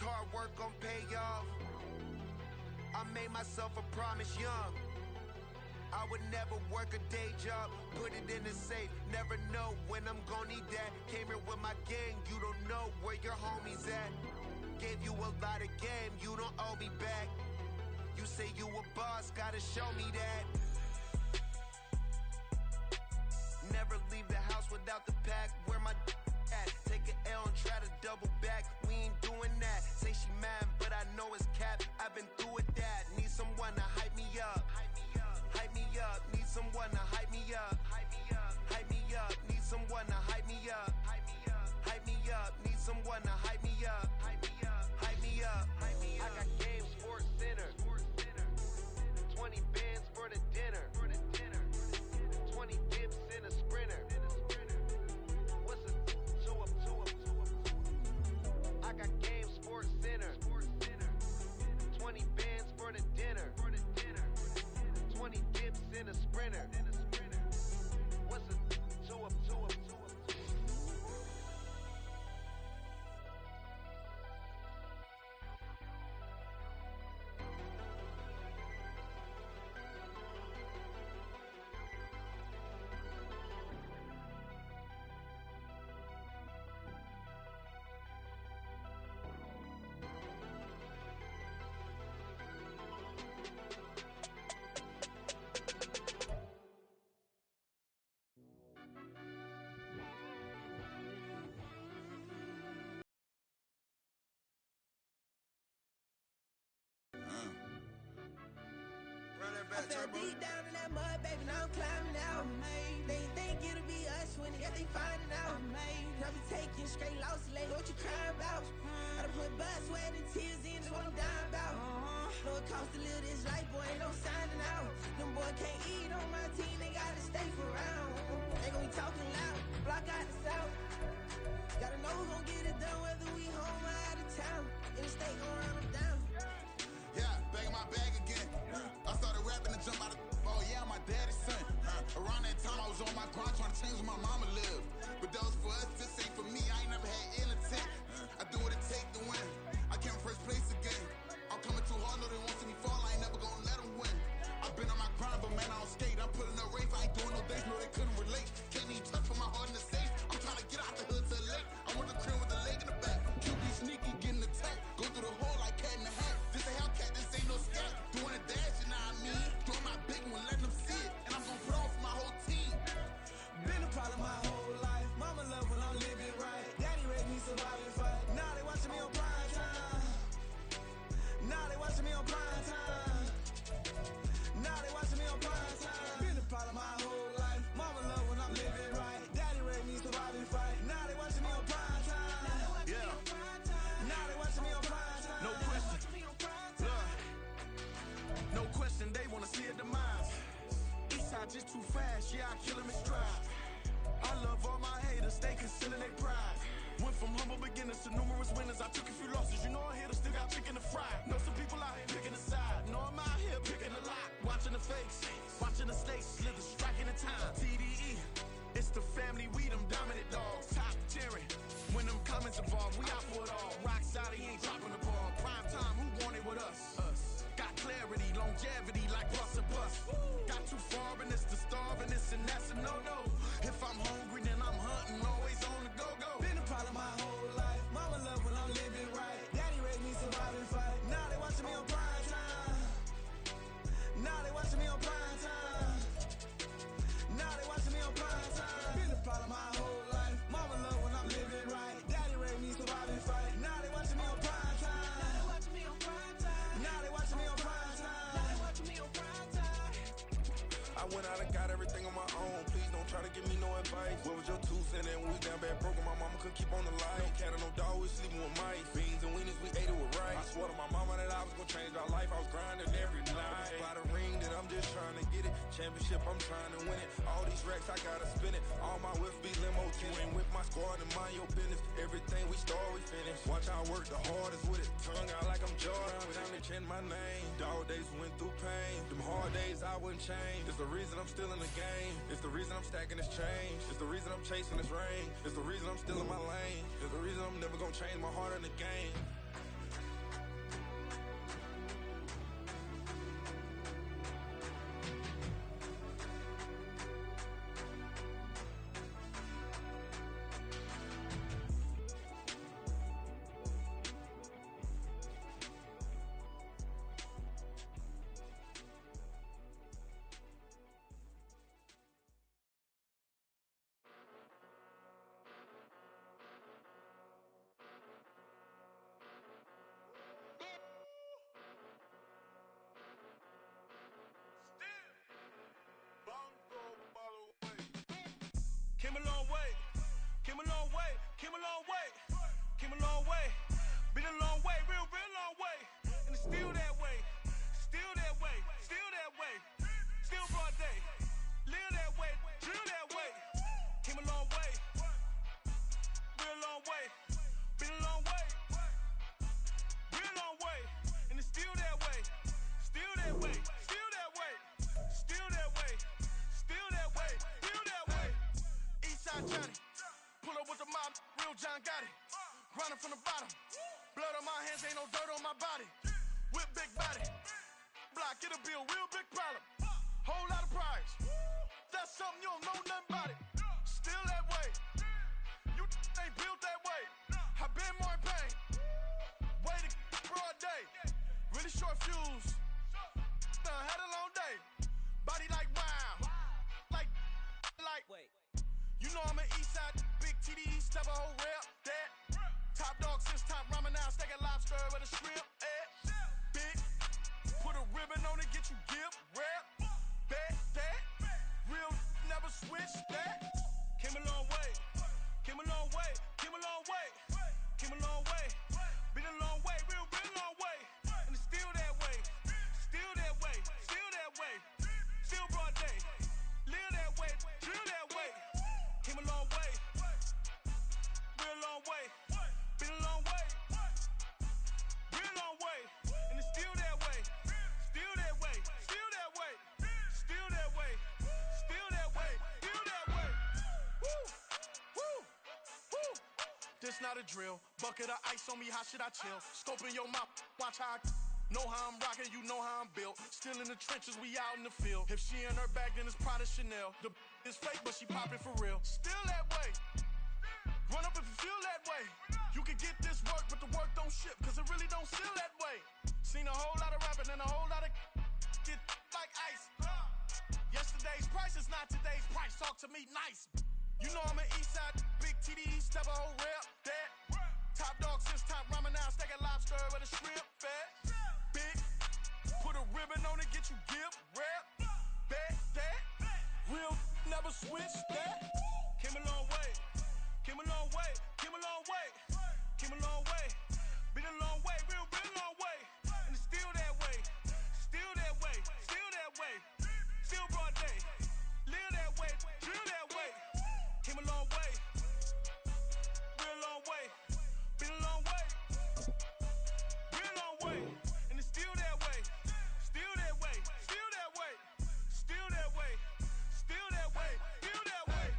hard work gon' pay off. I made myself a promise young. I would never work a day job, put it in the safe, never know when I'm gon' need that. Came here with my gang, you don't know where your homies at. Gave you a lot of game, you don't owe me back. You say you a boss, gotta show me that. Never leave the house without the pack, where my at? Take an L and try to double back, we ain't doing that. Say she mad, but I know it's cap, I've been through with that. Need someone to hype me up. Hype me up, need someone to hype me up. Hype me up, need someone to hype me up. Hype me up, need someone to hype me up. Hype me up. I got game, Sports Center. 20 bands for the dinner. 20 dips in a sprinter. What's a 2 up? I got game, Sports Center. 20 bands for the dinner. 20 dips in a sprinter. What's a 2 up? I fell deep down in that mud, baby, now I'm climbing out. They ain't think it'll be us when they got they finding out. I be taking straight losses, like what you crying about? I done put blood, sweat, and tears into what I'm dying about. Know it costs to live this life, boy, ain't no signing out. Them boy can't eat on my team, they gotta stay for round. They gon' be talking loud, block out the south. Gotta know who gon' get it done, whether we home or out of town. In the state gon' run them down. Yeah, back in my bag again. I started rapping and jump out of. Oh yeah, I'm my daddy's son. Around that time I was on my grind trying to change where my mama lived. But that was for us, this ain't for me. I ain't never had ill intent. I do what it take to win. I came first place again. I'm coming too hard, no they won't see me fall. I ain't never gonna let them win. I've been on my grind, but man I don't skate. I'm putting up race, I ain't doing no days, no they couldn't relate. Can't even touch for my heart in the safe. I'm trying to get out the hood to the lake. I'm with the crib with the leg in the back. QB sneaky, getting attacked. Go through the hole like cat in the hat. This a Hellcat, this ain't no scat. Doing a dash, you know what I mean? Doing my big one, letting them see it. And I'm gonna put on for my whole team. Been a problem my whole life. Mama love when I'm living right. Daddy raised me survive and fight. Now they watching me on prime time. Now they watching me on prime time. Now they watching me on prime time. Been a problem my whole life. Mama love when I'm living right. Daddy raised me survive and fight. Now they watching me on prime time. Yeah. Now they watching me on prime time. No question. Look. No question, they wanna see a demise. Eastside just too fast, yeah, I kill him in stride. I love all my haters, they concealing their pride. Went from humble beginners to numerous winners. I took a few losses, you know I hit still got chicken to fry. Know some people out here picking a side. Know I'm out here picking a lot. Watching the fakes, watching the stakes, slither, striking the time. TDE, it's the family, we them dominant dogs. Top tiering, when them comments involved, we out for it all. Rock side, he ain't dropping the ball. Prime time, who want it with us? Got clarity, longevity, like bus or bus. Got too far and it's the starving, this and that's a no-no. If I'm hungry, then I'm hunting, always on the go-go. Been a problem my whole life. Mama love when I'm living right. Daddy raised me survive and fight. Now they watching me on prime time. Now they watching me on prime time. Now they watching me on prime time. Been a problem my whole life. Mama love when I'm living right. Daddy raised me survive and fight. Now they watching me on prime time. Now they watching me on prime time. Now they watching me on prime time. Now they watching me on prime time. I went out and got everything on my own. Please don't try to give me no advice. What was your 2 cents? And when we down bad broke, my mama couldn't keep on the line. No cat or no dog, we sleeping with mice. Beans and weenies, we ate it with rice. I swore to my mama that I was gonna change our life. I was grinding every night. By the ring, that I'm just trying to get it. Championship, I'm trying to win it. All these racks, I gotta spin it. All my whips be limo. You ain't with my squad and mind your business. Everything we start, we finish. Watch I work the hardest with it. Tongue out like I'm Jordan. Without me change my name. Dog days went through pain. Them hard days I wouldn't change. It's the reason I'm still in the game. It's the reason I'm stacking this change. It's the reason I'm chasing this rain. It's the reason I'm still in my lane. It's the reason I'm never gonna change my heart in the game. bottom. Blood on my hands, ain't no dirt on my body. With big body. Block, it'll be a real big problem. Whole lot of prize. That's something you don't know nothing about it. Still that way. You ain't built that way. I been more in pain. Way to broad day. Really short fuse. Had a long day. Body like wow. Like. Wait. You know I'm an east side. Big TD, step a whole rep. That. Top dog since top ramen now. Steak and lobster with a shrimp. Big. Put a ribbon on it, get you give. Rep. Bet that. Real never switch that. Came a long way. Came a long way. Came a long way. Came a long way. Been a long way. Real long way. And it's still that way. Still that way. Still that way. Still broad day. Live that way. Drill that way. Came a long way. Real long way. Been a long way. Real long way. And it's still that way. Still that way. Still that way. Still that way. Still that way. Still that way. Woo. Woo. Woo. This not a drill. Bucket of ice on me, how should I chill? Scope in your mouth, watch how I know how I'm rocking, you know how I'm built. Still in the trenches, we out in the field. If she in her bag, then it's Prada Chanel. The is fake, but she poppin' for real. Still that way. Run up if you feel that way. You can get this work, but the work don't ship, cause it really don't feel that way. Seen a whole lot of rapping and a whole lot of get like ice. Yesterday's price is not today's price. Talk to me nice. You know I'm an east side, big TD, step a whole rep. That. Top dog since top ramen now. Steak and lobster with a shrimp. Fat. Big. Put a ribbon on it, get you give. Rep. Bet that. Real never switch that. Came a long way. Came a long way. Came a long way. Came a long way. Been a long way. Real long way. And it's still that way. Still that way. Still that way. Still broad day. Live that way. Drill that way. Came a long way. Real long way. Been a long way. Real long way. And it's still that way. Still that way. Still that way. Still that way. Still that way. Still that way.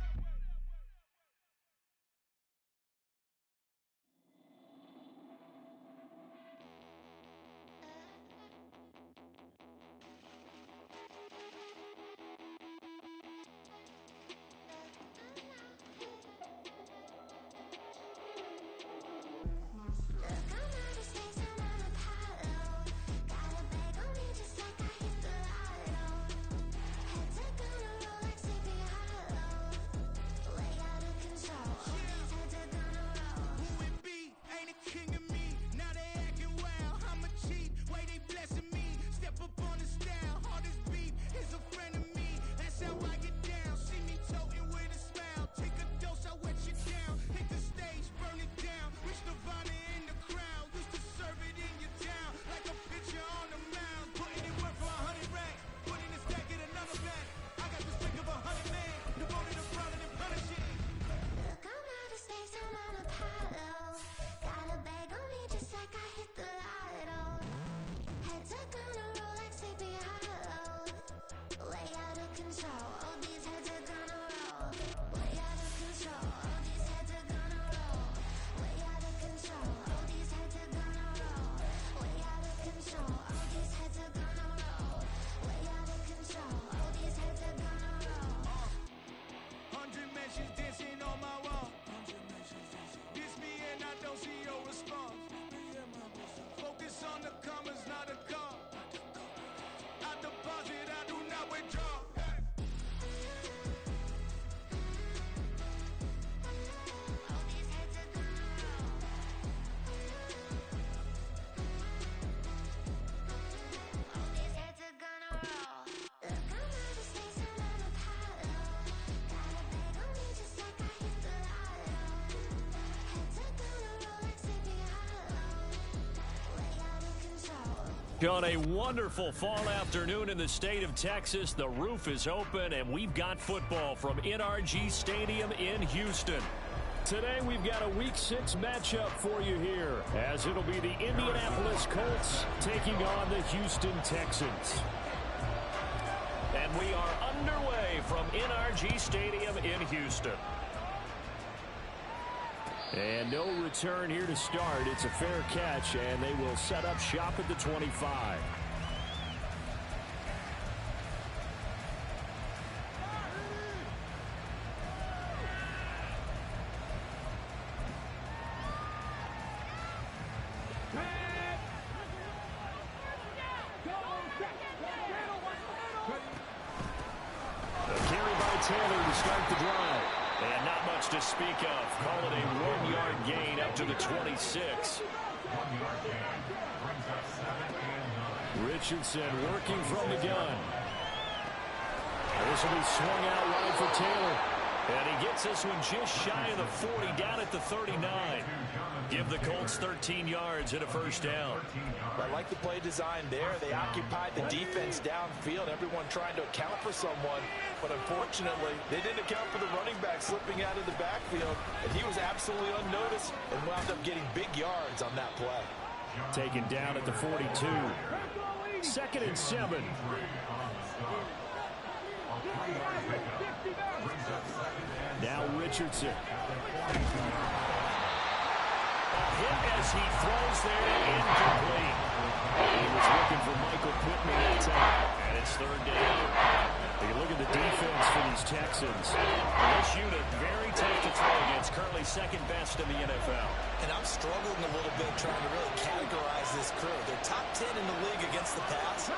On a wonderful fall afternoon in the state of Texas, the roof is open, and we've got football from NRG Stadium in Houston. Today, we've got a Week 6 matchup for you here, as it'll be the Indianapolis Colts taking on the Houston Texans. And we are underway from NRG Stadium in Houston. And no return here to start. It's a fair catch, and they will set up shop at the 25. Taylor to start the drive. And not much to speak of. Call it a 1-yard gain up to the 26. Richardson working from the gun. This will be swung out wide for Taylor. And he gets this one just shy of the 40, down at the 39. Give the Colts 13 yards and a first down. I like the play design there. They occupied the defense downfield, everyone trying to account for someone. But unfortunately, they didn't account for the running back slipping out of the backfield. And he was absolutely unnoticed and wound up getting big yards on that play. Taken down at the 42. 2nd and 7. Now Richardson. Hit as he throws there, incomplete. He was looking for Michael Pittman that time, and it's 3rd down. Take a look at the defense for these Texans. This unit very tough to throw against, currently 2nd best in the NFL. And I'm struggling a little bit trying to really categorize this crew. They're top 10 in the league against the pass,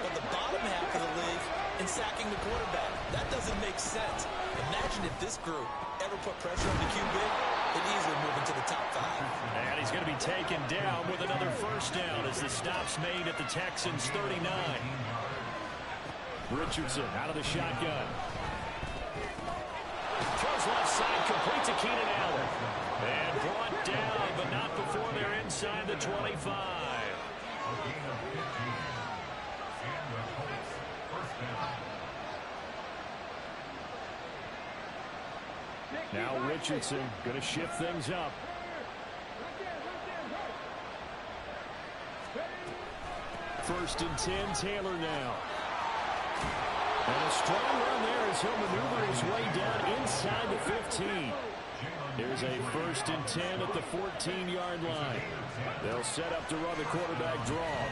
but the bottom half of the league in sacking the quarterback. That doesn't make sense. Imagine if this group ever put pressure on the QB, they'd easily move into the top 5. And he's going to be taken down with another first down as the stop's made at the Texans' 39. Richardson out of the shotgun. Throws left side, complete to Keenan Allen. And brought down, but not before they're inside the 25. Now Richardson going to shift things up. First and 10, Taylor now. And a strong run there as he'll maneuver his way down inside the 15. Here's a 1st and 10 at the 14-yard line. They'll set up to run the quarterback draw.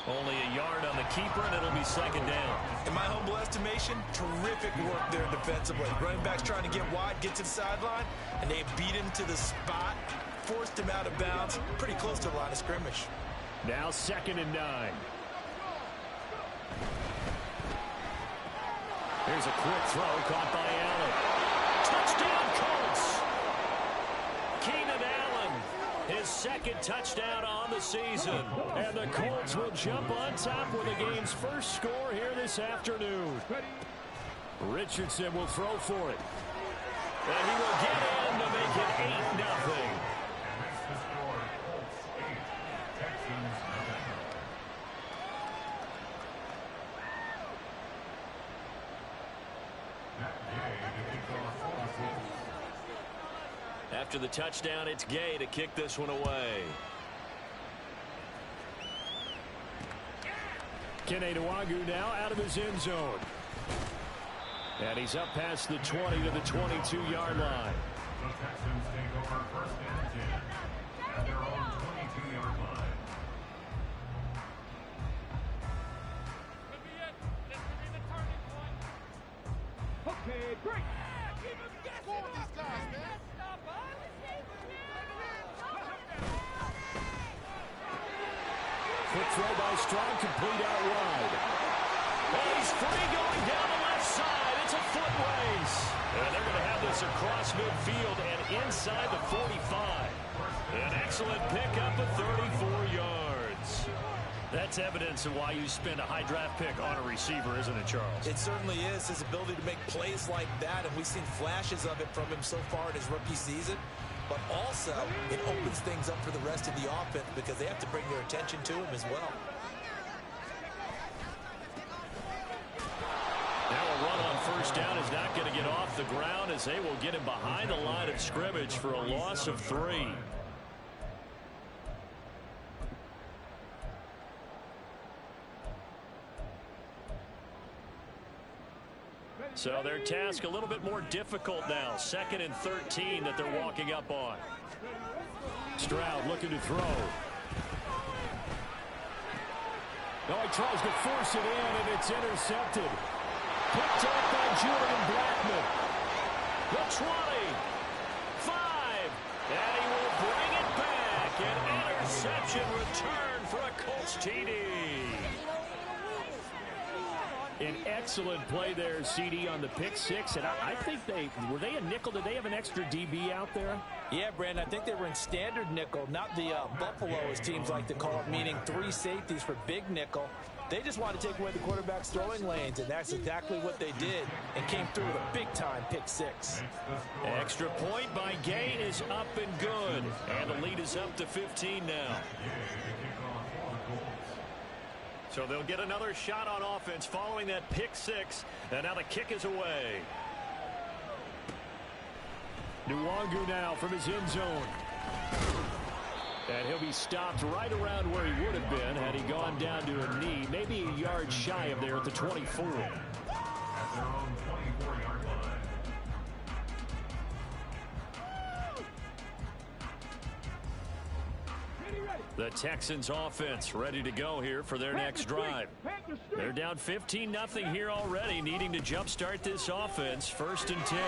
Only a yard on the keeper, and it'll be 2nd down. In my humble estimation, terrific work there defensively. Running back's trying to get wide, get to the sideline, and they beat him to the spot, forced him out of bounds, pretty close to the line of scrimmage. Now 2nd and 9. Here's a quick throw caught by Allen. Touchdown Colts! Keenan Allen, his 2nd touchdown on the season. And the Colts will jump on top with the game's first score here this afternoon. Richardson will throw for it. And he will get in to make it 8-0. After the touchdown, it's Gay to kick this one away. Keneduagu now out of his end zone. And he's up past the 20 to the 22-yard line. The Texans take over 1st and 10 at their own 22-yard line. Okay, great. Score these guys, man. Quick throw by Strong, complete out wide. And he's free going down the left side. It's a foot race. And they're going to have this across midfield and inside the 45. An excellent pickup of 34 yards. That's evidence of why you spend a high draft pick on a receiver, isn't it, Charles? It certainly is. His ability to make plays like that, and we've seen flashes of it from him so far in his rookie season. But also, it opens things up for the rest of the offense because they have to bring their attention to him as well. Now a run on first down is not going to get off the ground as they will get him behind the line of scrimmage for a loss of 3. So their task a little bit more difficult now. 2nd and 13 that they're walking up on. Stroud looking to throw. No, he tries to force it in, and it's intercepted. Picked up by Julian Blackman. The 20. 5. And he will bring it back. An interception return for a Colts TD. An excellent play there, CD, on the pick six. And I think were they a nickel? Did they have an extra DB out there? Yeah, Brandon, I think they were in standard nickel, not the Buffalo, as teams like to call it, meaning 3 safeties for big nickel. They just wanted to take away the quarterback's throwing lanes, and that's exactly what they did, and came through with a big-time pick six. Extra point by Gay is up and good. And the lead is up to 15 now. So they'll get another shot on offense following that pick six. And now the kick is away. Nwangu now from his end zone. And he'll be stopped right around where he would have been had he gone down to a knee. Maybe a yard shy of there at the 24. At their own 24-yard line. The Texans offense ready to go here for their next drive. They're down 15-0 here already, needing to jumpstart this offense. 1st and 10.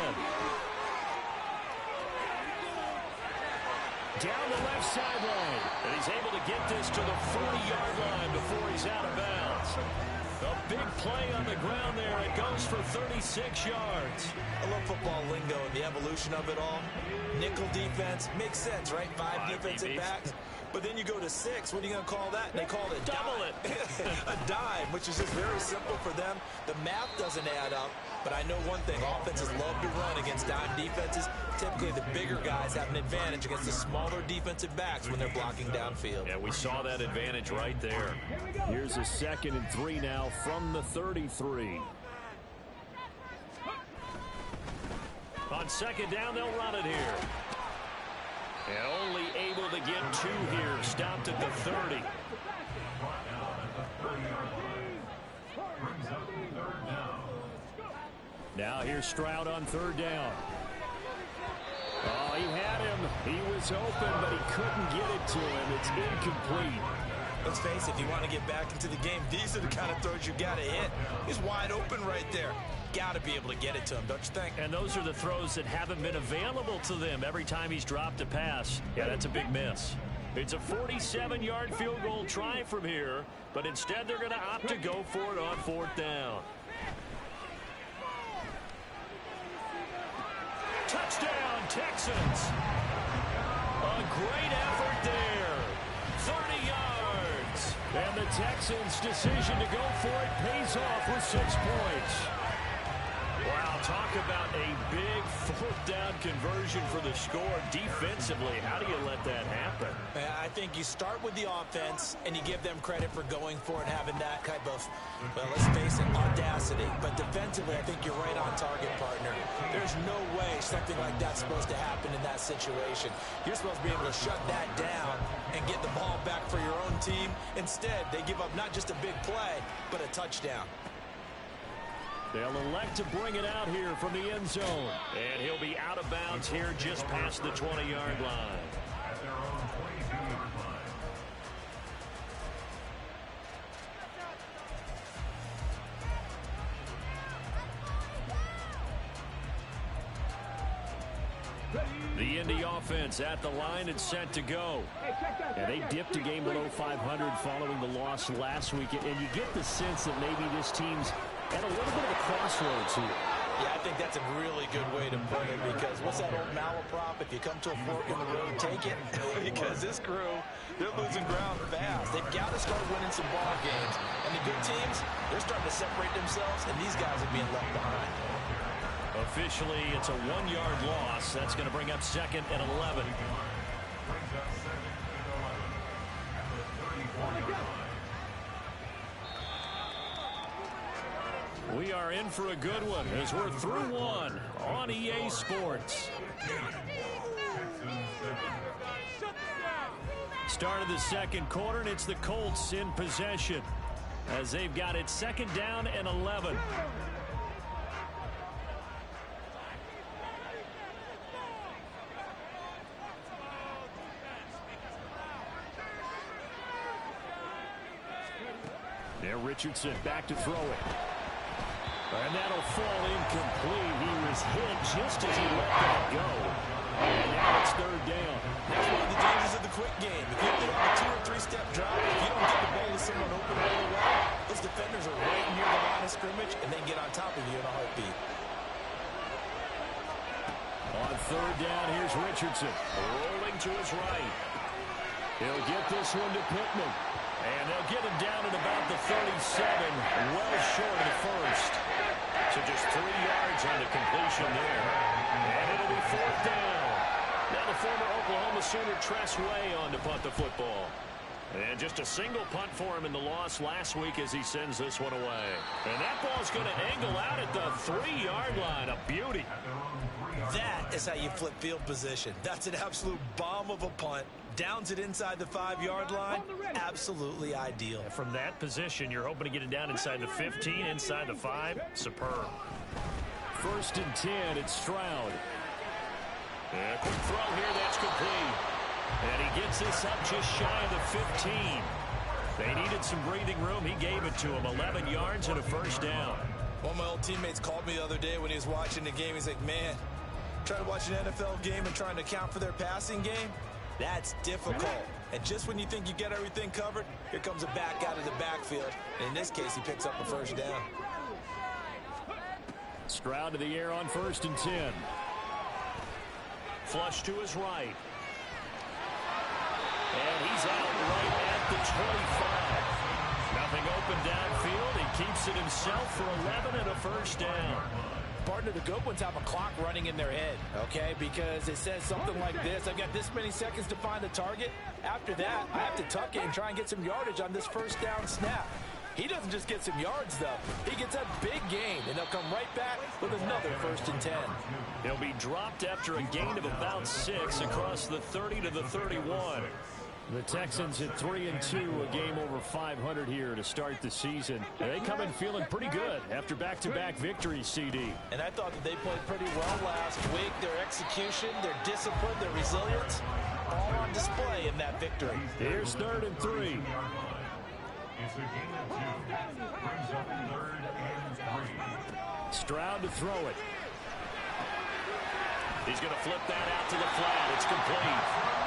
Down the left sideline. And he's able to get this to the 40-yard line before he's out of bounds. A big play on the ground there. It goes for 36 yards. I love football lingo and the evolution of it all. Nickel defense makes sense, right? 5 defensive backs. But then you go to 6. What are you going to call that? And they call it a double dime. A dime, which is just very simple for them. The math doesn't add up. But I know one thing. Offenses love to run against dime defenses. Typically, the bigger guys have an advantage against the smaller defensive backs when they're blocking downfield. Yeah, we saw that advantage right there. Here's a 2nd and 3 now from the 33. On 2nd down, they'll run it here. And only able to get 2 here. Stopped at the 30. Now here's Stroud on 3rd down. Oh, he had him. He was open, but he couldn't get it to him. It's incomplete. Let's face it, if you want to get back into the game, these are the kind of throws you got to hit. He's wide open right there. Got to be able to get it to him, don't you think? And those are the throws that haven't been available to them every time he's dropped a pass. Yeah, that's a big miss. It's a 47-yard field goal try from here, but instead they're going to opt to go for it on 4th down. Touchdown, Texans. A great effort there. 30 yards. And the Texans' decision to go for it pays off with 6 points. Wow, talk about a big 4th down conversion for the score. Defensively, how do you let that happen? I think you start with the offense, and you give them credit for going for it, having that type of, well, let's face it, audacity. But defensively, I think you're right on target, partner. There's no way something like that's supposed to happen in that situation. You're supposed to be able to shut that down and get the ball back for your own team. Instead, they give up not just a big play, but a touchdown. They'll elect to bring it out here from the end zone. And he'll be out of bounds here just past the 20-yard line. At their own 22-yard line. The Indy offense at the line and set to go. And they dipped a game below 500 following the loss last week. And you get the sense that maybe this team's at a little bit of a crossroads here. Yeah, I think that's a really good way to put it, because what's that old malaprop? If you come to a fork in the road, take it. Because this crew, they're losing ground fast. They've got to start winning some ball games. And the good teams, they're starting to separate themselves, and these guys are being left behind. Officially, it's a 1-yard loss. That's going to bring up 2nd and 11. Brings up 2nd and 11 at the 34-yard line. We are in for a good one as we're through one on EA Sports. Start of the 2nd quarter, and it's the Colts in possession as they've got it 2nd down and 11. Richardson back to throw it. And that'll fall incomplete. He was hit just as he let that go. And now it's third down. That's one of the dangers of the quick game. If you get on a 2- or 3-step drop, if you don't get the ball to someone open right away, those defenders are right near the line of scrimmage, and they get on top of you in a heartbeat. On third down, here's Richardson. Rolling to his right. He'll get this one to Pittman. And they'll get him down at about the 37, well short of the first. So just 3 yards on the completion there. And it'll be fourth down. Now the former Oklahoma Sooner Tress Way on to punt the football. And just a single punt for him in the loss last week as he sends this one away. And that ball's going to angle out at the 3-yard line. A beauty. That is how you flip field position. That's an absolute bomb of a punt. Downs it inside the 5-yard line. Absolutely ideal. From that position, you're hoping to get it down inside the 15, inside the 5. Superb. First and 10, it's Stroud. A quick throw here, that's complete. And he gets this up just shy of the 15. They needed some breathing room. He gave it to him. 11 yards and a first down. One of my old teammates called me the other day when he was watching the game. He's like, man, trying to watch an NFL game and trying to account for their passing game, that's difficult. And just when you think you get everything covered, here comes a back out of the backfield. And in this case, he picks up a first down. Stroud to the air on first and 10. Flush to his right. And he's out right at the 25. Nothing open downfield. He keeps it himself for 11 and a first down. Partner, the good ones have a clock running in their head, okay? Because it says something like this. I've got this many seconds to find the target. After that, I have to tuck it and try and get some yardage on this first down snap. He doesn't just get some yards, though. He gets a big gain, and they'll come right back with another first and 10. He'll be dropped after a gain of about 6 across the 30 to the 31. The Texans at 3-2, a game over 500 here to start the season. They come in feeling pretty good after back-to-back victories, CD. And I thought that they played pretty well last week. Their execution, their discipline, their resilience, all on display in that victory. Here's 3rd and 3. It's a game of 2. Brings up 3rd and 3. Stroud to throw it. He's going to flip that out to the flat. It's complete.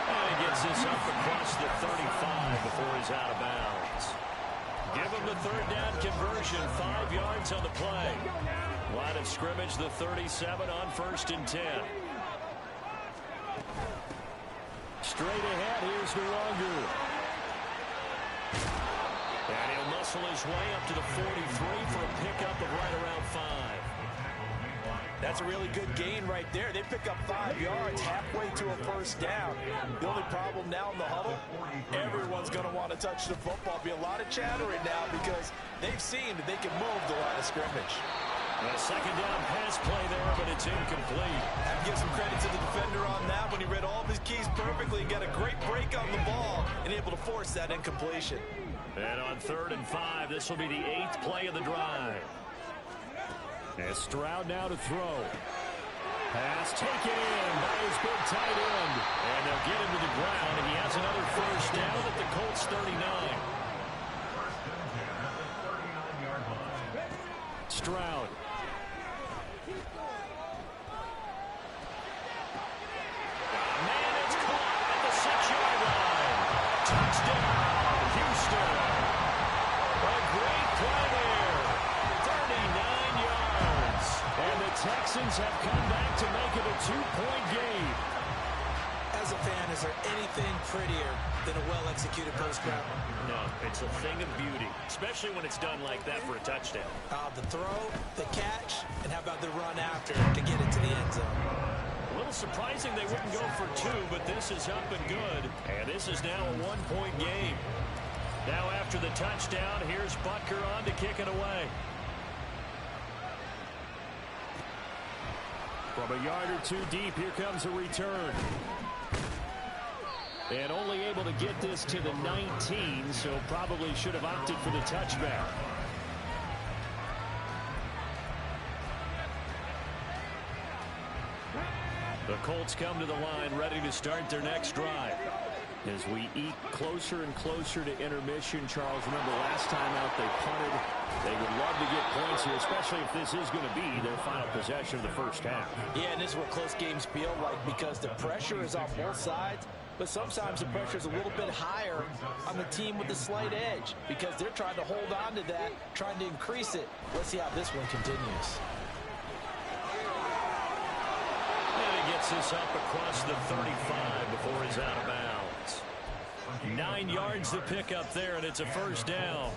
And he gets this up across the 35 before he's out of bounds. Give him the 3rd down conversion. 5 yards on the play. Line of scrimmage, the 37 on 1st and 10. Straight ahead, here's no longer. And he'll muscle his way up to the 43 for a pickup of right around 5. That's a really good gain right there. They pick up 5 yards halfway to a first down. The only problem now in the huddle, everyone's going to want to touch the football. Be a lot of chattering now because they've seen that they can move the line of scrimmage. A second down pass play there, but it's incomplete. I have to give some credit to the defender on that when he read all of his keys perfectly and got a great break on the ball and able to force that incompletion. And on 3rd and 5, this will be the 8th play of the drive. And Stroud now to throw. Pass taken in by his big tight end. And they'll get him to the ground, and he has another first down at the Colts 39. First and 10 at the 39-yard line. Stroud. Man, it's caught at the 6-yard line. Touchdown, Houston. A great play there. 39 yards. And the Texans have come back to make it a 2-point game. As a fan, is there anything prettier than a well-executed post route? No, it's a thing of beauty, especially when it's done like that for a touchdown. The throw, the catch, and how about the run after to get it to the end zone? A little surprising they wouldn't go for 2, but this is up and good. And this is now a 1-point game. Now after the touchdown, here's Butker on to kick it away. From a yard or 2 deep, here comes a return. And only able to get this to the 19, so probably should have opted for the touchback. The Colts come to the line ready to start their next drive. As we eke closer and closer to intermission, Charles, remember last time out they punted. They would love to get points here, especially if this is going to be their final possession of the first half. Yeah, and this is what close games feel like because the pressure is on both sides, but sometimes the pressure is a little bit higher on the team with the slight edge because they're trying to hold on to that, trying to increase it. Let's see how this one continues. And he gets this up across the 35 before he's out of bounds. 9 yards to pick up there, and it's a first down.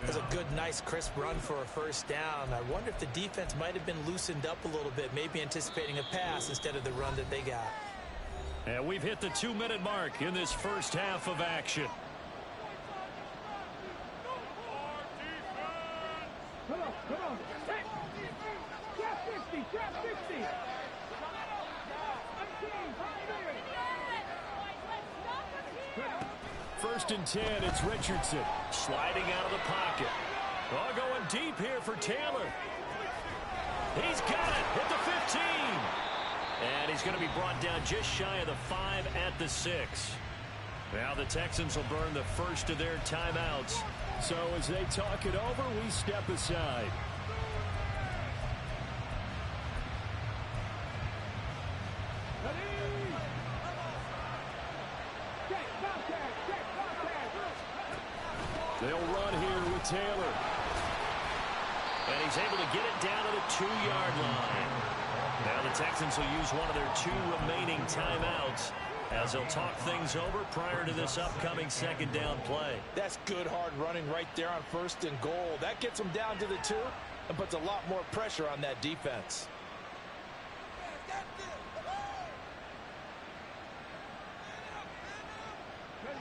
That's a good, nice, crisp run for a first down. I wonder if the defense might have been loosened up a little bit, maybe anticipating a pass instead of the run that they got. And we've hit the 2-minute mark in this first half of action. Come on. Trap 50. First and 10, it's Richardson sliding out of the pocket. Oh, going deep here for Taylor. He's got it at the 15. And he's going to be brought down just shy of the 5 at the 6. Now the Texans will burn the first of their timeouts. So as they talk it over, we step aside. They'll run here with Taylor. And he's able to get it down to the 2-yard line. Now the Texans will use one of their 2 remaining timeouts as they'll talk things over prior to this upcoming second down play. That's good hard running right there on first and goal. That gets them down to the 2 and puts a lot more pressure on that defense.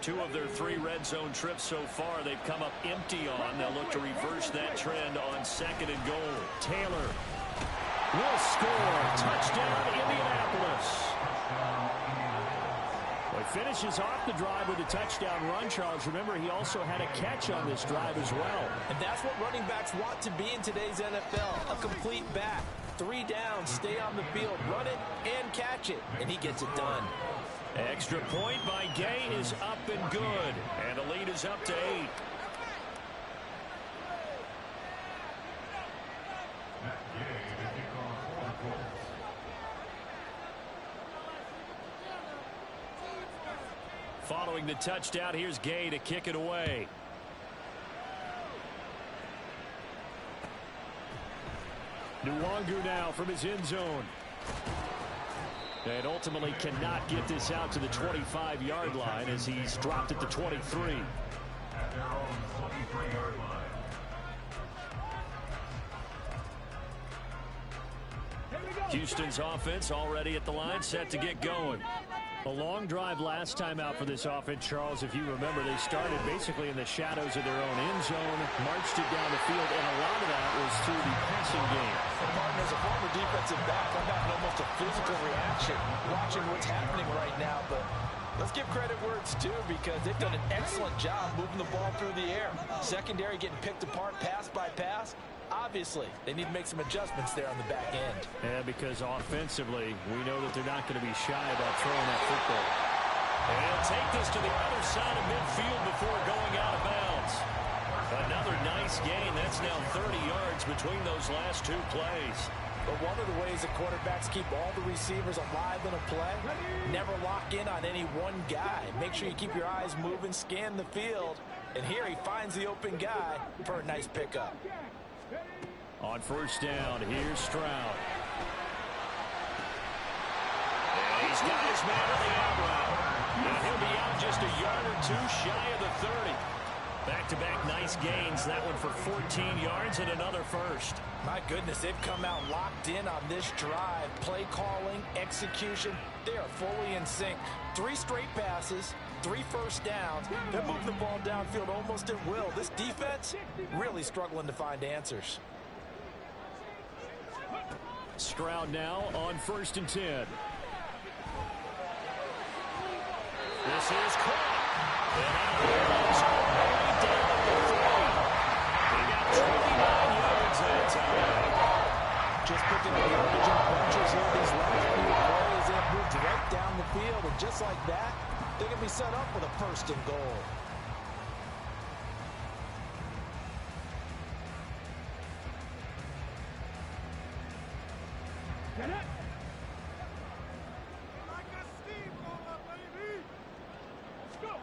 Two of their 3 red zone trips so far they've come up empty on. They'll look to reverse that trend on second and goal. Taylor will score. Touchdown, Indianapolis. Well, he finishes off the drive with a touchdown run, Charles. Remember, he also had a catch on this drive as well. And that's what running backs want to be in today's NFL, a complete back. 3 downs, stay on the field, run it, and catch it. And he gets it done. Extra point by Gay is up and good. And the lead is up to 8. Following the touchdown, here's Gay to kick it away. Nwangu now from his end zone. And ultimately cannot get this out to the 25-yard line as he's dropped at the 23. At their own 23-yard line. Houston's offense already at the line, set to get going. A long drive last time out for this offense, Charles. If you remember, they started basically in the shadows of their own end zone, marched it down the field, and a lot of that was through the passing game. And Martin, as a former defensive back, I'm having almost a physical reaction watching what's happening right now, but let's give credit where it's due because they've done an excellent job moving the ball through the air. Secondary getting picked apart pass by pass. Obviously, they need to make some adjustments there on the back end. Yeah, because offensively, we know that they're not going to be shy about throwing that football. And he'll take this to the other side of midfield before going out of bounds. Another nice gain. That's now 30 yards between those last 2 plays. But one of the ways the quarterbacks keep all the receivers alive in a play, never lock in on any one guy. Make sure you keep your eyes moving, scan the field. And here he finds the open guy for a nice pickup. On first down, here's Stroud. And he's got his man on the out route. And he'll be out just a yard or 2 shy of the 30. Back-to-back nice gains. That one for 14 yards and another first. My goodness, they've come out locked in on this drive. Play calling, execution, they are fully in sync. 3 straight passes, 3 first downs. They're moving the ball downfield almost at will. This defense really struggling to find answers. Stroud now on first and 10. This is caught. And out all the way down at the 3. They got 29 yards that time. Just picking up yardage and punches here these last few plays. They have moved right down the field, and just like that, they can be set up with a 1st and goal. Get it. Let's go.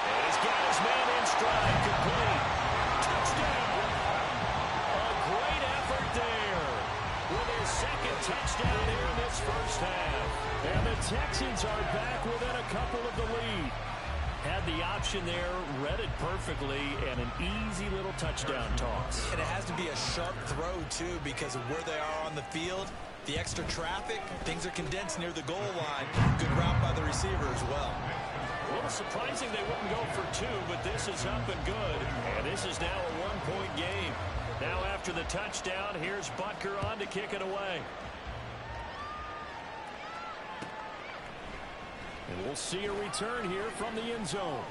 And he's got his man in stride, complete. Touchdown. A great effort there with his 2nd touchdown here in this first half. And the Texans are back within a couple of the lead. Had the option there, read it perfectly, and an easy little touchdown toss. And it has to be a sharp throw, too, because of where they are on the field. The extra traffic, things are condensed near the goal line. Good route by the receiver as well. A little surprising they wouldn't go for 2, but this is up and good. And this is now a 1-point game. Now after the touchdown, here's Butker on to kick it away. And we'll see a return here from the end zone.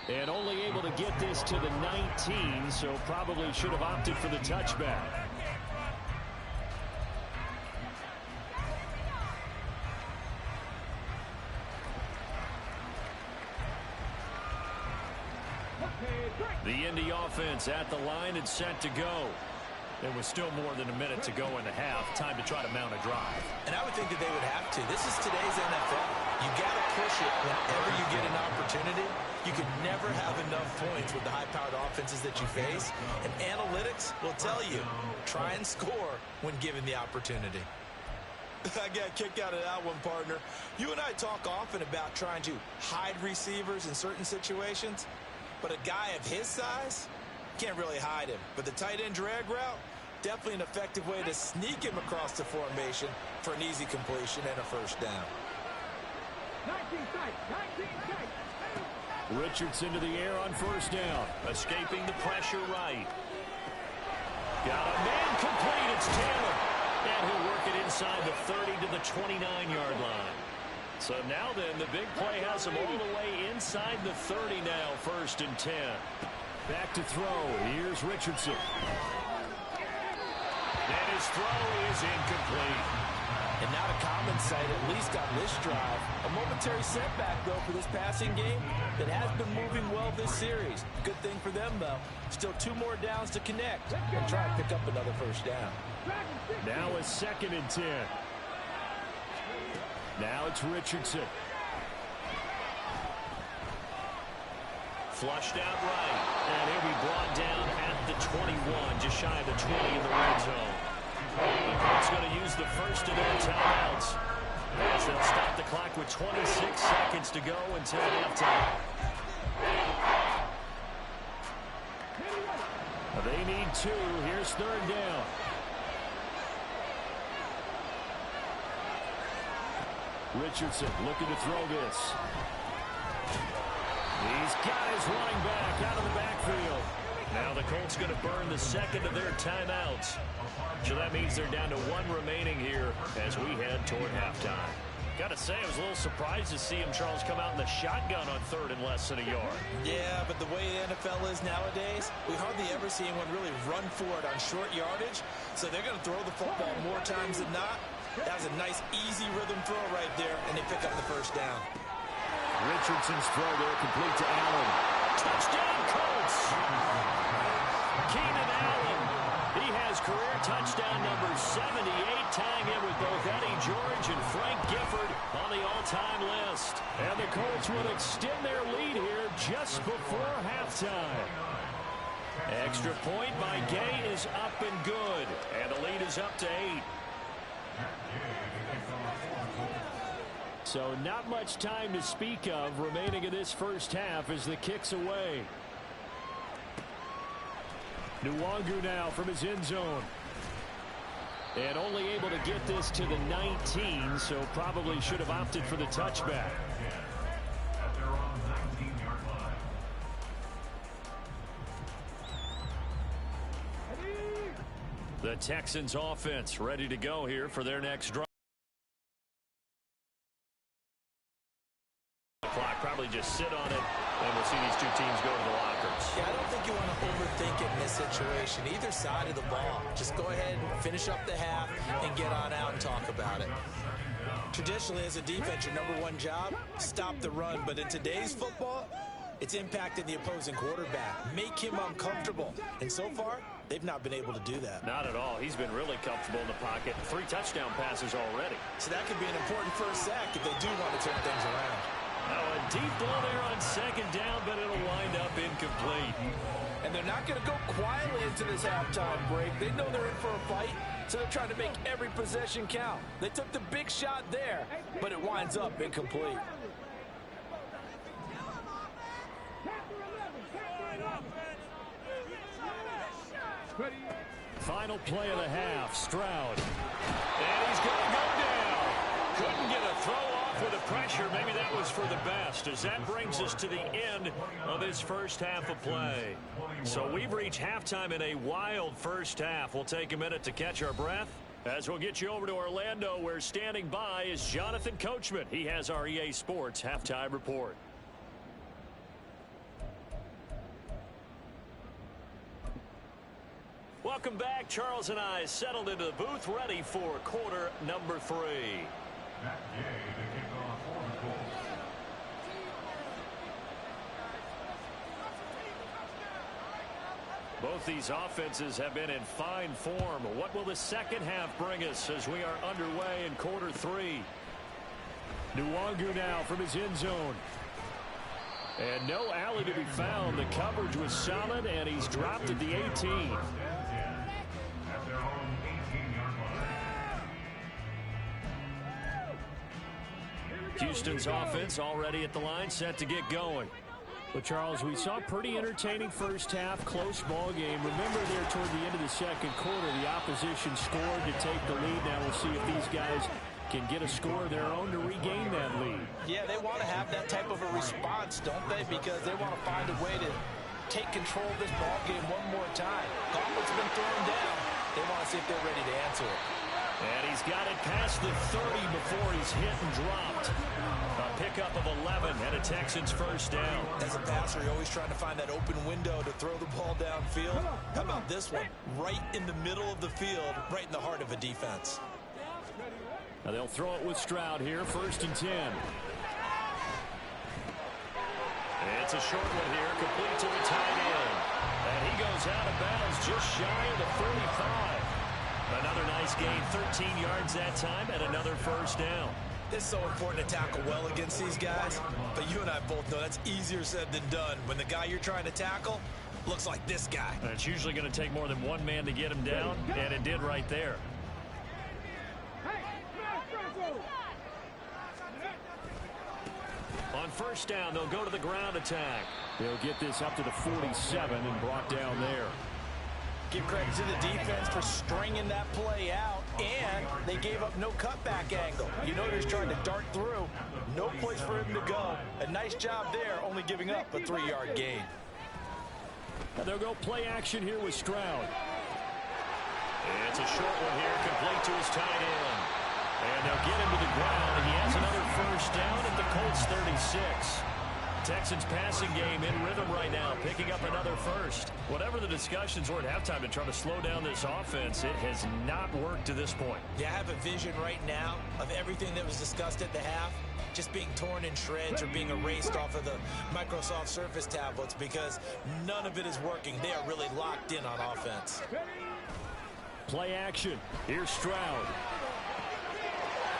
And only able to get this to the 19, so probably should have opted for the touchback. The Indy offense at the line and set to go. There was still more than a minute to go in the half. Time to try to mount a drive. And I would think that they would have to. This is today's NFL. You got to push it whenever you get an opportunity. You can never have enough points with the high-powered offenses that you face. And analytics will tell you, try and score when given the opportunity. I got a kick out of that one, partner. You and I talk often about trying to hide receivers in certain situations. But a guy of his size can't really hide him. But the tight end drag route, definitely an effective way to sneak him across the formation for an easy completion and a 1st down. 19 tight. Richardson to the air on 1st down. Escaping the pressure right. Got a man complete. It's Taylor. And he'll work it inside the 30 to the 29-yard line. So now then, the big play has him all the way inside the 30 now, 1st and 10. Back to throw. Here's Richardson. And his throw is incomplete. And not a common sight, at least on this drive. A momentary setback, though, for this passing game that has been moving well this series. Good thing for them, though. Still 2 more downs to connect and try and pick up another 1st down. Now a 2nd and 10. Now it's Richardson. Flushed out right. And he'll be brought down at the 21, just shy of the 20 in the red zone. The Colts going to use the first of their timeouts as they'll stop the clock with 26 seconds to go until halftime. They need 2. Here's 3rd down. Richardson looking to throw this. He's got his running back out of the backfield. Now the Colts going to burn the 2nd of their timeouts. So that means they're down to 1 remaining here as we head toward halftime. Got to say, I was a little surprised to see him, Charles, come out in the shotgun on 3rd and less than a yard. Yeah, but the way the NFL is nowadays, we hardly ever see anyone really run for it on short yardage. So they're going to throw the football more times than not. That was a nice, easy rhythm throw right there, and they pick up the 1st down. Richardson's throw there complete to Allen. Touchdown, Colts! Keenan Allen. He has career touchdown number 78, tying in with both Eddie George and Frank Gifford on the all-time list. And the Colts will extend their lead here just before halftime. Extra point by Gay is up and good, and the lead is up to 8. So not much time to speak of remaining in this first half as the kick's away. Nwangu now from his end zone. And only able to get this to the 19, so probably should have opted for the touchback. At their own 19-yard line. The Texans offense ready to go here for their next drive. Clock, probably just sit on it, and we'll see these 2 teams go to the lockers. Yeah, I don't think you want to overthink it in this situation. Either side of the ball. Just go ahead and finish up the half and get on out and talk about it. Traditionally, as a defense, your number one job, stop the run. But in today's football, it's impacting the opposing quarterback. Make him uncomfortable. And so far, they've not been able to do that. Not at all. He's been really comfortable in the pocket. 3 touchdown passes already. So that could be an important first sack if they do want to turn things around. Now a deep ball there on 2nd down, but it'll wind up incomplete. And they're not going to go quietly into this halftime break. They know they're in for a fight, so they're trying to make every possession count. They took the big shot there, but it winds up incomplete. Final play of the half, Stroud. And he's going to go down. Couldn't get a throw off with the pressure. Maybe that was for the best, as that brings us to the end of this first half of play. So we've reached halftime in a wild first half. We'll take a minute to catch our breath, as we'll get you over to Orlando, where standing by is Jonathan Coachman. He has our EA Sports halftime report. Welcome back. Charles and I settled into the booth, ready for quarter number 3. Matt Gay to kick off for the Colts. Both these offenses have been in fine form. What will the second half bring us as we are underway in quarter 3? Nwangu now from his end zone. And no alley to be found. The coverage was solid, and he's dropped at the 18. At their own 18-yard line. Houston's offense already at the line, set to get going. But, Charles, we saw a pretty entertaining first half, close ball game. Remember there toward the end of the second quarter, the opposition scored to take the lead. Now we'll see if these guys can get a score of their own to regain that lead. Yeah, they want to have that type of a response, don't they? Because they want to find a way to take control of this ball game one more time. Gauntlet's been thrown down. They want to see if they're ready to answer it. And he's got it past the 30 before he's hit and dropped. A pickup of 11 and a Texans first down. As a passer, you're always trying to find that open window to throw the ball downfield. How about this one? Right in the middle of the field, right in the heart of a defense. Now they'll throw it with Stroud here, 1st and 10. It's a short one here, complete to the tight end. And he goes out of bounds just shy of the 45. Another nice gain, 13 yards that time, and another first down. It's so important to tackle well against these guys, but you and I both know that's easier said than done. When the guy you're trying to tackle looks like this guy. And it's usually going to take more than one man to get him down, and it did right there. On first down, they'll go to the ground attack. They'll get this up to the 47 and brought down there. Give credit to the defense for stringing that play out, and they gave up no cutback angle. You know they're trying to dart through. No place for him to go. A nice job there, only giving up a 3-yard gain. And they'll go play action here with Stroud. It's a short one here, complete to his tight end. And they'll get him to the ground, and he has another first down at the Colts 36. Texans passing game in rhythm right now, picking up another first. Whatever the discussions were at halftime to try to slow down this offense, it has not worked to this point. Yeah, I have a vision right now of everything that was discussed at the half just being torn in shreds or being erased off of the Microsoft Surface tablets, because none of it is working. They are really locked in on offense. Play action. Here's Stroud.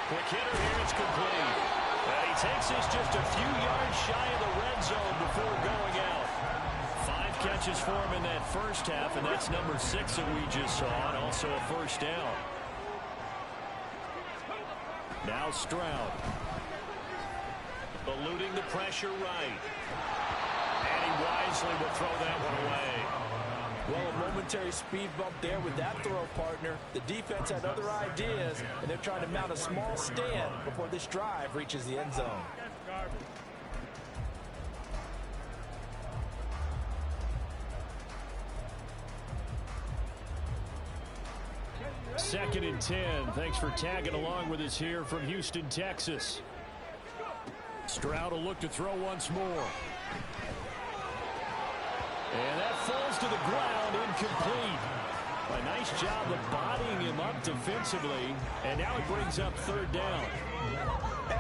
Quick hitter here, it's complete. And he takes this just a few yards shy of the red zone before going out. 5 catches for him in that first half, and that's number 6 that we just saw, and also a first down. Now Stroud. Eluding the pressure right. And he wisely will throw that one away. Well, a momentary speed bump there with that throw, partner. The defense had other ideas, and they're trying to mount a small stand before this drive reaches the end zone. Second and 10. Thanks for tagging along with us here from Houston, Texas. Stroud will look to throw once more. And that falls to the ground, incomplete. A nice job of bodying him up defensively, and now it brings up third down.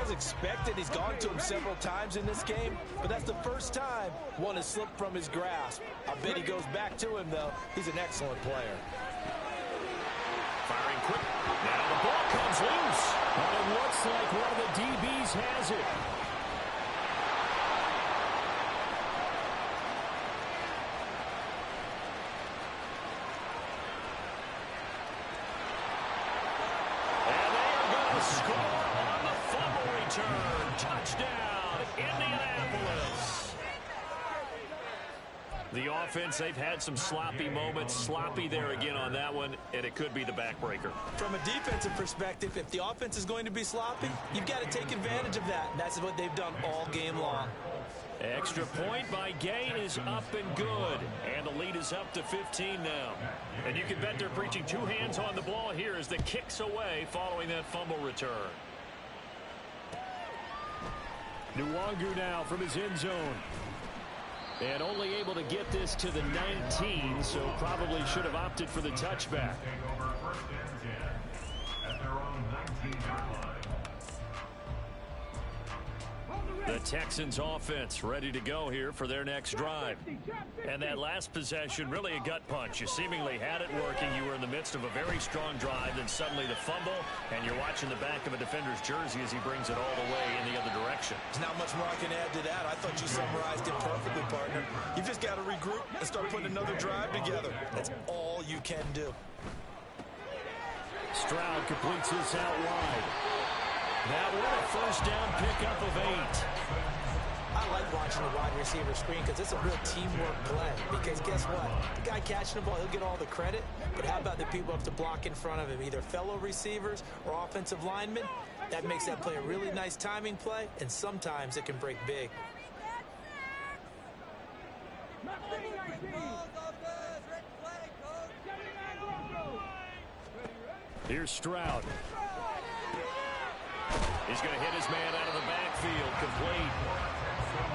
As expected, he's gone to him several times in this game, but that's the first time one has slipped from his grasp. I bet he goes back to him, though. He's an excellent player. Firing quick. Now the ball comes loose. And it looks like one of the DBs has it. And they are going to score on the fumble return. Touchdown, Indianapolis. The offense, they've had some sloppy moments. Sloppy there again on that one, and it could be the backbreaker. From a defensive perspective, if the offense is going to be sloppy, you've got to take advantage of that. And that's what they've done all game long. Extra point by Gay is up and good. And the lead is up to 15 now. And you can bet they're preaching two hands on the ball here as the kick's away following that fumble return. Nwangu now from his end zone. And only able to get this to the 19, so probably should have opted for the touchback. Take over first and 10 at their own 19-yard line. The Texans offense ready to go here for their next drive. And that last possession, really a gut punch. You seemingly had it working. You were in the midst of a very strong drive, then suddenly the fumble, and you're watching the back of a defender's jersey as he brings it all the way in the other direction. There's not much more I can add to that. I thought you summarized it perfectly, partner. You just got to regroup and start putting another drive together. That's all you can do. Stroud completes this out wide. That one a first down pickup of 8. I like watching the wide receiver screen because it's a real teamwork play. Because guess what? The guy catching the ball, he'll get all the credit. But how about the people up to block in front of him, either fellow receivers or offensive linemen? That makes that play a really nice timing play, and sometimes it can break big. Here's Stroud. He's going to hit his man out of the backfield, complete.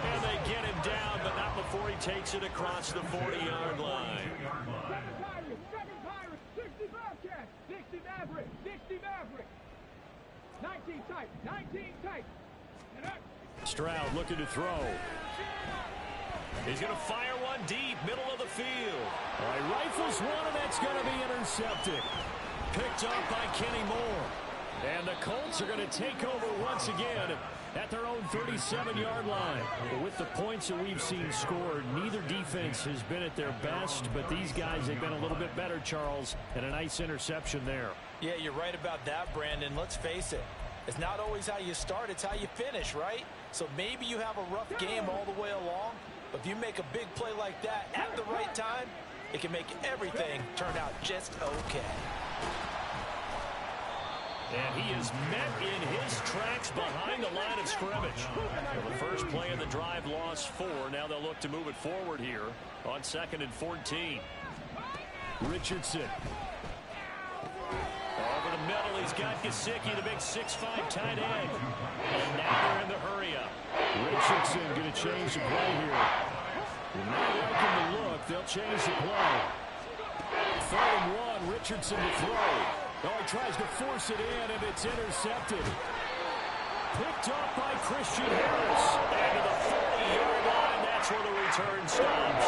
And they get him down, but not before he takes it across the 40-yard line. 60 Maverick. 19 tight. Stroud looking to throw. He's going to fire one deep, middle of the field. All right, rifles one, and that's going to be intercepted. Picked up by Kenny Moore. And the Colts are going to take over once again at their own 37-yard line. But with the points that we've seen scored, neither defense has been at their best, but these guys have been a little bit better, Charles, and a nice interception there. Yeah, you're right about that, Brandon. Let's face it. It's not always how you start, it's how you finish, right? So maybe you have a rough game all the way along, but if you make a big play like that at the right time, it can make everything turn out just okay. And he is met in his tracks behind the line of scrimmage. Well, the first play of the drive lost 4. Now they'll look to move it forward here on 2nd and 14. Richardson. Over the middle, he's got Gesicki, the big 6'5" tight end. And now they're in the hurry-up. Richardson going to change the play here. Not liking the look. They'll change the play. 3rd and 1, Richardson to throw. Oh, he tries to force it in, and it's intercepted. Picked up by Christian Harris. And to the 40-yard line, that's where the return stops.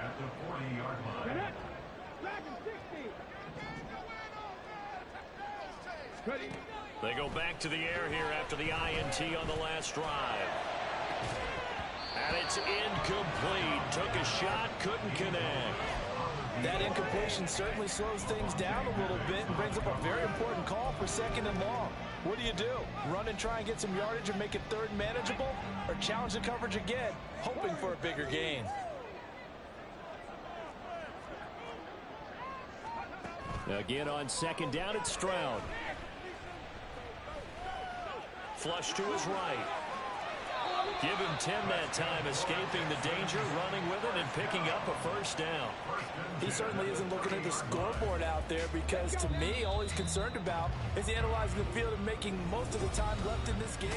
At the 40-yard line. They go back to the air here after the INT on the last drive. And it's incomplete. Took a shot, couldn't connect. That incompletion certainly slows things down a little bit and brings up a very important call for 2nd and long. What do? Run and try and get some yardage and make it 3rd and manageable? Or challenge the coverage again, hoping for a bigger gain? Again on 2nd down, it's Stroud. Flush to his right. Give him 10 that time, escaping the danger, running with it, and picking up a first down. He certainly isn't looking at the scoreboard out there because, to me, all he's concerned about is analyzing the field and making most of the time left in this game.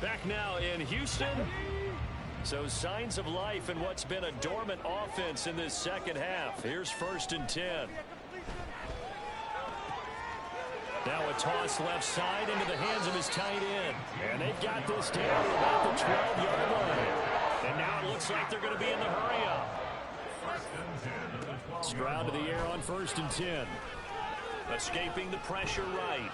Back now in Houston. So signs of life in what's been a dormant offense in this second half. Here's 1st and 10. Now a toss left side into the hands of his tight end. And they've got this down to about the 12-yard line. And now it looks like they're going to be in the hurry-up. Stroud to the air on 1st and 10. Escaping the pressure right.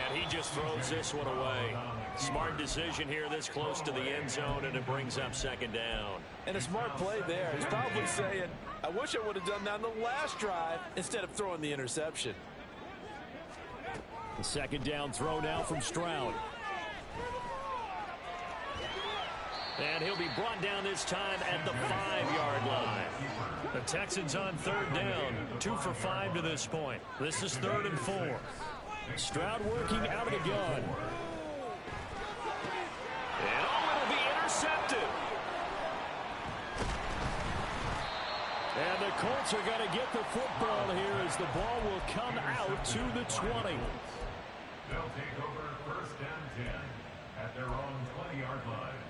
And he just throws this one away. Smart decision here this close to the end zone, and it brings up 2nd down. And a smart play there. He's probably saying, I wish I would have done that on the last drive instead of throwing the interception. The 2nd down throw now from Stroud. And he'll be brought down this time at the 5-yard line. The Texans on 3rd down, 2 for 5 to this point. This is 3rd and 4. Stroud working out of the gun. And it'll be intercepted. And the Colts are going to get the football here as the ball will come out to the 20. They'll take over 1st and 10 at their own 20-yard line.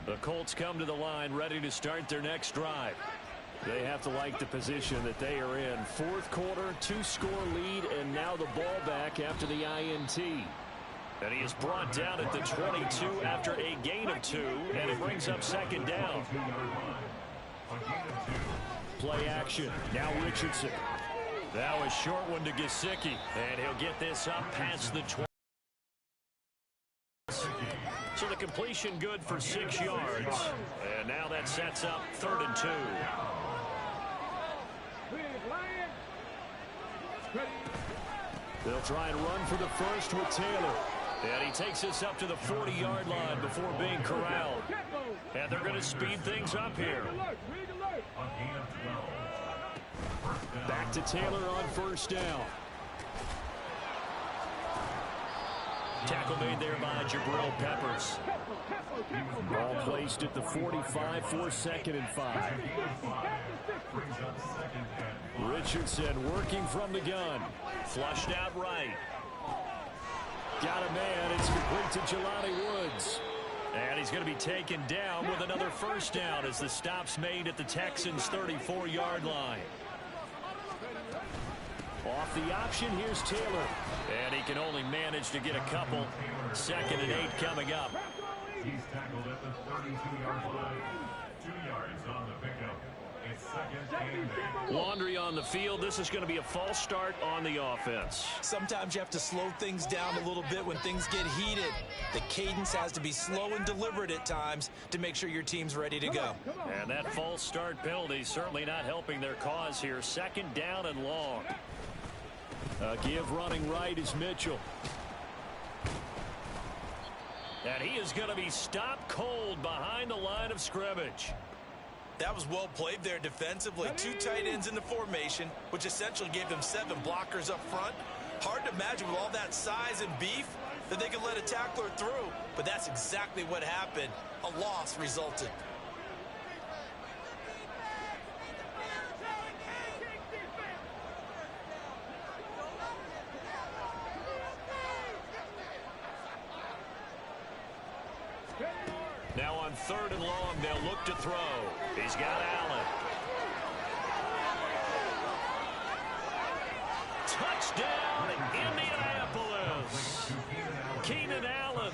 The Colts come to the line ready to start their next drive. They have to like the position that they are in. 4th quarter, 2-score lead, and now the ball back after the INT. And he is brought down at the 22 after a gain of 2, and it brings up 2nd down. Play action. Now Richardson. Now a short one to Gesicki, and he'll get this up past the 20. So the completion good for 6 yards. And now that sets up 3rd and 2. They'll try and run for the first with Taylor. And he takes us up to the 40-yard line before being corralled. And they're going to speed things up here. Back to Taylor on 1st down. Tackle made there by Jabril Peppers. Ball placed at the 45 for 2nd and 5. Richardson working from the gun. Flushed out right. Got a man. It's complete to Jelani Woods. And he's going to be taken down with another 1st down as the stop's made at the Texans' 34-yard line. Off the option, here's Taylor. And he can only manage to get a couple. 2nd and 8 coming up. He's tackled at the 32-yard line. 2 yards on the pickup. It's 2nd and 8. Laundry on the field. This is going to be a false start on the offense. Sometimes you have to slow things down a little bit when things get heated. The cadence has to be slow and deliberate at times to make sure your team's ready to go. And that false start penalty certainly not helping their cause here. 2nd down and long. Give running right is Mitchell. And he is going to be stopped cold behind the line of scrimmage. That was well played there defensively. 2 tight ends in the formation, which essentially gave them 7 blockers up front. Hard to imagine with all that size and beef that they could let a tackler through. But that's exactly what happened. A loss resulted. Now on 3rd and long, they'll look to throw. He's got Allen. Touchdown, Indianapolis. Keenan Allen,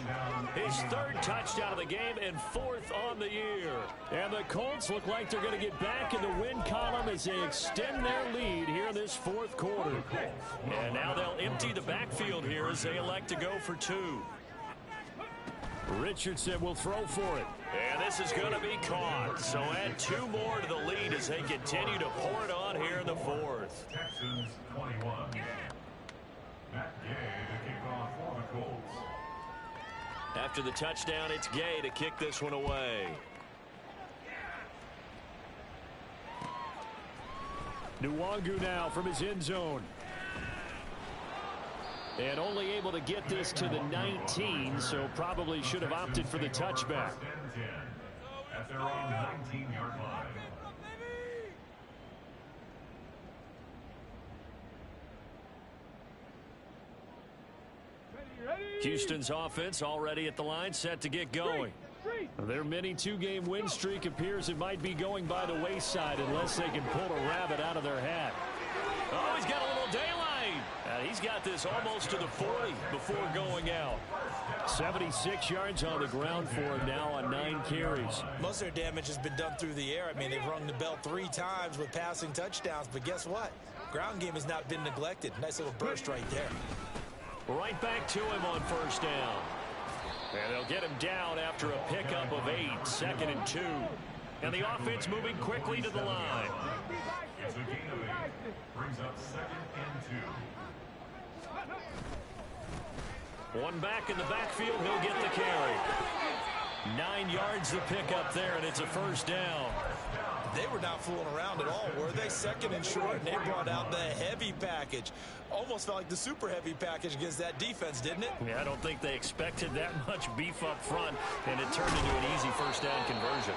his 3rd touchdown of the game and 4th on the year. And the Colts look like they're going to get back in the win column as they extend their lead here in this 4th quarter. And now they'll empty the backfield here as they elect to go for 2. Richardson will throw for it. And this is going to be caught. So add 2 more to the lead as they continue to pour it on here in the 4th. Texans 21. Matt Gay to kick off for the Colts. After the touchdown, it's Gay to kick this one away. Nwangu now from his end zone. And only able to get this to the 19, so probably should have opted for the touchback. At their own 19-yard line. Ready? Houston's offense already at the line, set to get going. Their mini two-game win streak appears it might be going by the wayside unless they can pull a rabbit out of their hat. Oh, he's got a little daylight. He's got this almost to the 40 before going out. 76 yards on the ground for him now on 9 carries. Most of their damage has been done through the air. I mean, they've rung the bell 3 times with passing touchdowns, but guess what? Ground game has not been neglected. Nice little burst right there. Right back to him on first down. And they'll get him down after a pickup of 8, 2nd and 2. And the offense moving quickly to the line. It's a gain of 8. Brings up 2nd and 2. One back in the backfield, he'll get the carry. 9 yards to pick up there, and it's a first down. They were not fooling around at all, were they? 2nd and short, and they brought out the heavy package. Almost felt like the super heavy package against that defense, didn't it? Yeah, I don't think they expected that much beef up front, and it turned into an easy first down conversion.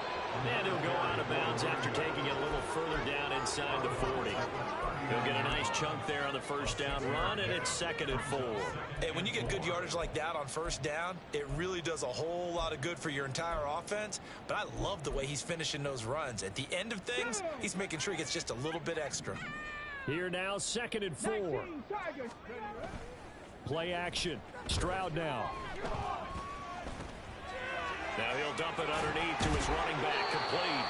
And he'll go out of bounds after taking it a little further down inside the 40. He'll get a nice chunk there on the first down run, and it's 2nd and 4. Hey, when you get good yardage like that on first down, it really does a whole lot of good for your entire offense. But I love the way he's finishing those runs. At the end of things, he's making sure he gets just a little bit extra. Here now, 2nd and 4. Play action. Stroud now. Now he'll dump it underneath to his running back, complete.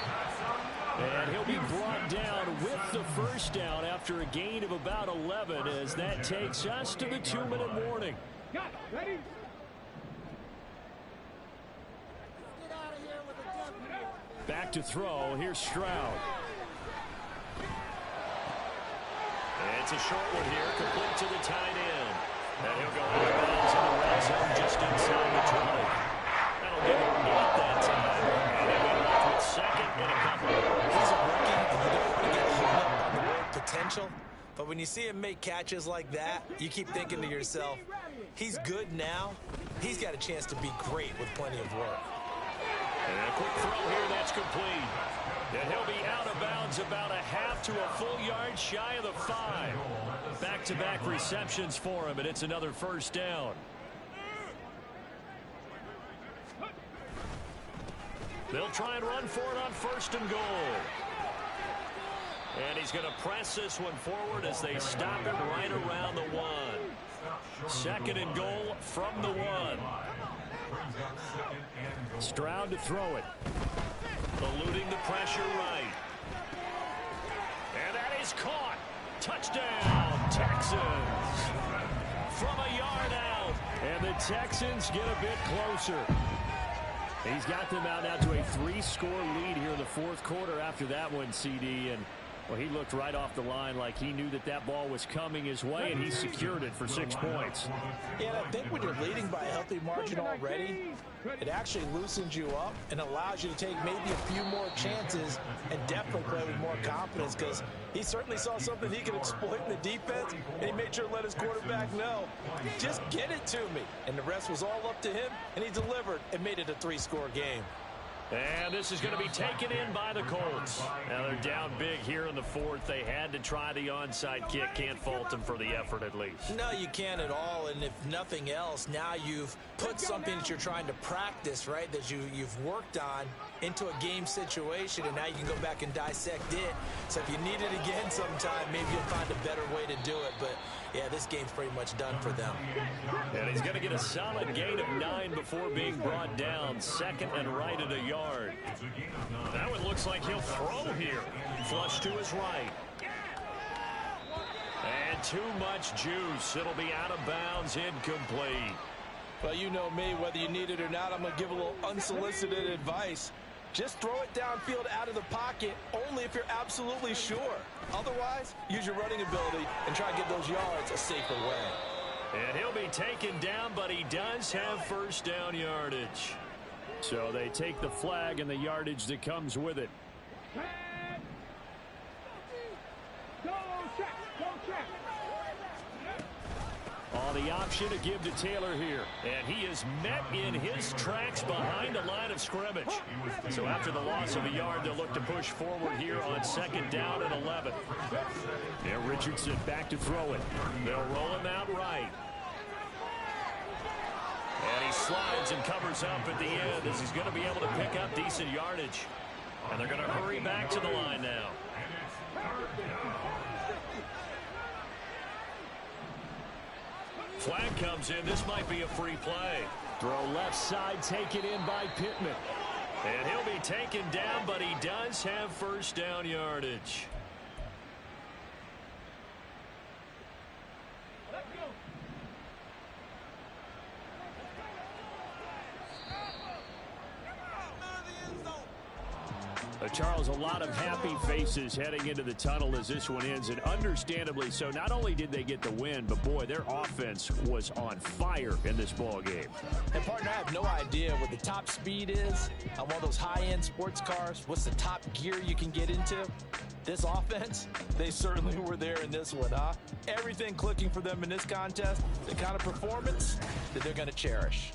And he'll be brought down with the first down after a gain of about 11 as that takes us to the 2-minute warning. Got it. Ready? Back to throw. Here's Stroud. It's a short one here, complete to the tight end. And he'll go out of bounds in the red zone just inside the 20. That'll give him 8 that time. And he'll be left with 2nd and a couple. He's a rookie, and you don't want to get hung up on the word potential. But when you see him make catches like that, you keep thinking to yourself, he's good now. He's got a chance to be great with plenty of work. And a quick throw here, that's complete. And he'll be out of bounds about a half to a full yard shy of the 5. Back-to-back receptions for him, and it's another first down. They'll try and run for it on 1st and goal. And he's going to press this one forward as they stop it right around the 1. 2nd and goal from the 1. Stroud to throw it. Eluding the pressure right. And that is caught. Touchdown, Texans. From a yard out. And the Texans get a bit closer. He's got them out now to a 3-score lead here in the 4th quarter after that one, CD. And well, he looked right off the line like he knew that that ball was coming his way, and he secured it for 6 points. Yeah, and I think when you're leading by a healthy margin already, it actually loosens you up and allows you to take maybe a few more chances and definitely play with more confidence because he certainly saw something he could exploit in the defense, and he made sure to let his quarterback know, just get it to me. And the rest was all up to him, and he delivered and made it a 3-score game. And this is going to be taken in by the Colts. Now they're down big here in the 4th. They had to try the onside kick. Can't fault them for the effort at least. No, you can't at all. And if nothing else, now you've put something that you're trying to practice, right, that you've worked on into a game situation, and now you can go back and dissect it. So if you need it again sometime, maybe you'll find a better way to do it. But, yeah, this game's pretty much done for them. And he's going to get a solid gain of 9 before being brought down. 2nd and right at a yard. That one looks like he'll throw here. Flush to his right. And too much juice. It'll be out of bounds, incomplete. Well, you know me, whether you need it or not, I'm going to give a little unsolicited advice. Just throw it downfield out of the pocket only if you're absolutely sure. Otherwise, use your running ability and try and get those yards a safer way. And he'll be taken down, but he does have first down yardage. So they take the flag and the yardage that comes with it. Go check. On the option to give to Taylor here. And he is met in his tracks behind the line of scrimmage. So after the loss of a yard, they'll look to push forward here on 2nd down and 11. And Richardson back to throw it. They'll roll him out right. And he slides and covers up at the end as he's going to be able to pick up decent yardage. And they're going to hurry back to the line now. Flag comes in. This might be a free play. Throw left side, taken in by Pittman. And he'll be taken down, but he does have first down yardage. Charles, a lot of happy faces heading into the tunnel as this one ends, and understandably so. Not only did they get the win, but boy, their offense was on fire in this ball game. And partner, I have no idea what the top speed is on one of those high-end sports cars. What's the top gear you can get into? This offense, they certainly were there in this one, huh? Everything clicking for them in this contest, the kind of performance that they're going to cherish.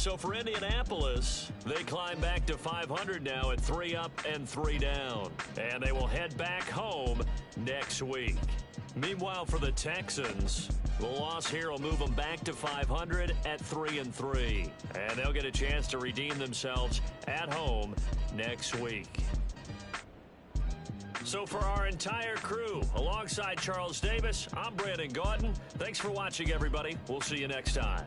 So for Indianapolis, they climb back to 500 now at 3 up and 3 down. And they will head back home next week. Meanwhile, for the Texans, the loss here will move them back to 500 at 3-3. And they'll get a chance to redeem themselves at home next week. So for our entire crew, alongside Charles Davis, I'm Brandon Gaudin. Thanks for watching, everybody. We'll see you next time.